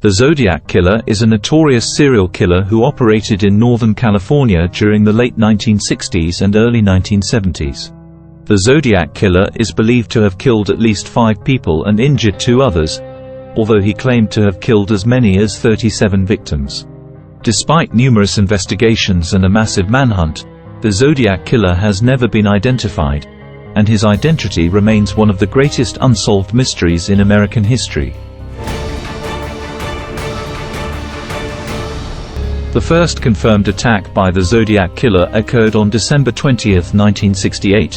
The Zodiac Killer is a notorious serial killer who operated in Northern California during the late 1960s and early 1970s. The Zodiac Killer is believed to have killed at least 5 people and injured 2 others, although he claimed to have killed as many as 37 victims. Despite numerous investigations and a massive manhunt, the Zodiac Killer has never been identified, and his identity remains one of the greatest unsolved mysteries in American history. The first confirmed attack by the Zodiac Killer occurred on December 20, 1968,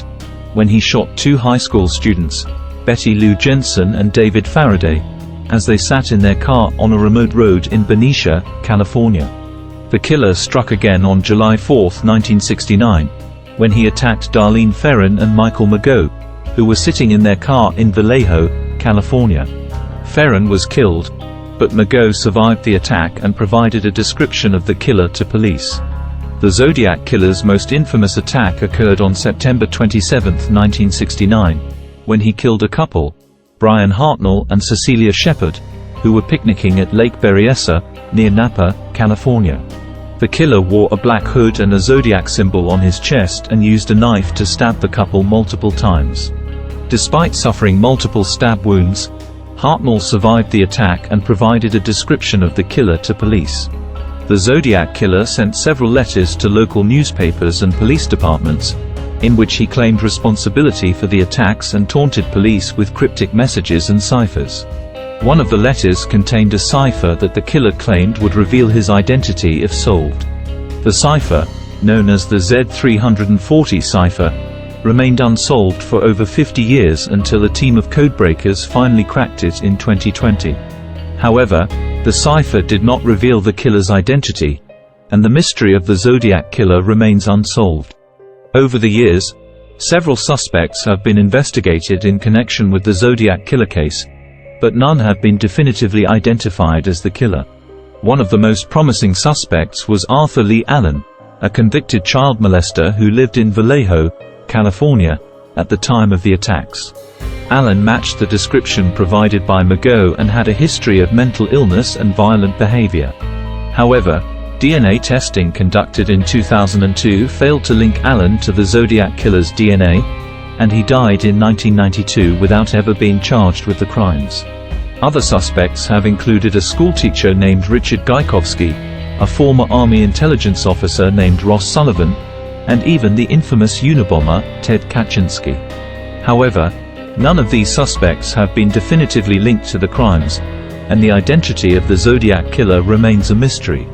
when he shot 2 high school students, Betty Lou Jensen and David Faraday, as they sat in their car on a remote road in Benicia, California. The killer struck again on July 4, 1969, when he attacked Darlene Ferrin and Michael Mageau, who were sitting in their car in Vallejo, California. Ferrin was killed, but Mageau survived the attack and provided a description of the killer to police. The Zodiac Killer's most infamous attack occurred on September 27, 1969, when he killed a couple, Brian Hartnell and Cecilia Shepard, who were picnicking at Lake Berryessa, near Napa, California. The killer wore a black hood and a zodiac symbol on his chest and used a knife to stab the couple multiple times. Despite suffering multiple stab wounds, Hartnell survived the attack and provided a description of the killer to police. The Zodiac Killer sent several letters to local newspapers and police departments, in which he claimed responsibility for the attacks and taunted police with cryptic messages and ciphers. One of the letters contained a cipher that the killer claimed would reveal his identity if solved. The cipher, known as the Z340 cipher, remained unsolved for over 50 years until a team of codebreakers finally cracked it in 2020. However, the cipher did not reveal the killer's identity, and the mystery of the Zodiac Killer remains unsolved. Over the years, several suspects have been investigated in connection with the Zodiac Killer case, but none have been definitively identified as the killer. One of the most promising suspects was Arthur Lee Allen, a convicted child molester who lived in Vallejo, California, at the time of the attacks. Allen matched the description provided by Mageau and had a history of mental illness and violent behavior. However, DNA testing conducted in 2002 failed to link Allen to the Zodiac Killer's DNA, and he died in 1992 without ever being charged with the crimes. Other suspects have included a schoolteacher named Richard Gajkowski, a former Army intelligence officer named Ross Sullivan, and even the infamous Unabomber, Ted Kaczynski. However, none of these suspects have been definitively linked to the crimes, and the identity of the Zodiac Killer remains a mystery.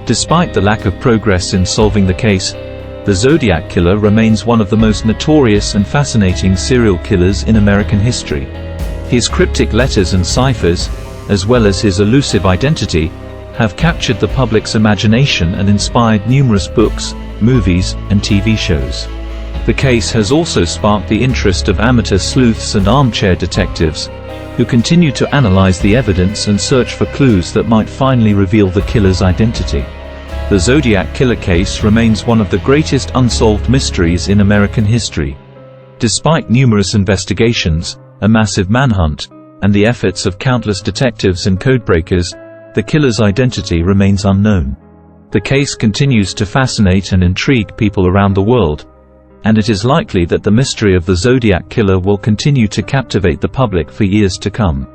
Despite the lack of progress in solving the case, the Zodiac Killer remains one of the most notorious and fascinating serial killers in American history. His cryptic letters and ciphers, as well as his elusive identity, have captured the public's imagination and inspired numerous books, movies, and TV shows. The case has also sparked the interest of amateur sleuths and armchair detectives, who continue to analyze the evidence and search for clues that might finally reveal the killer's identity. The Zodiac Killer case remains one of the greatest unsolved mysteries in American history. Despite numerous investigations, a massive manhunt, and the efforts of countless detectives and codebreakers, the killer's identity remains unknown. The case continues to fascinate and intrigue people around the world, and it is likely that the mystery of the Zodiac Killer will continue to captivate the public for years to come.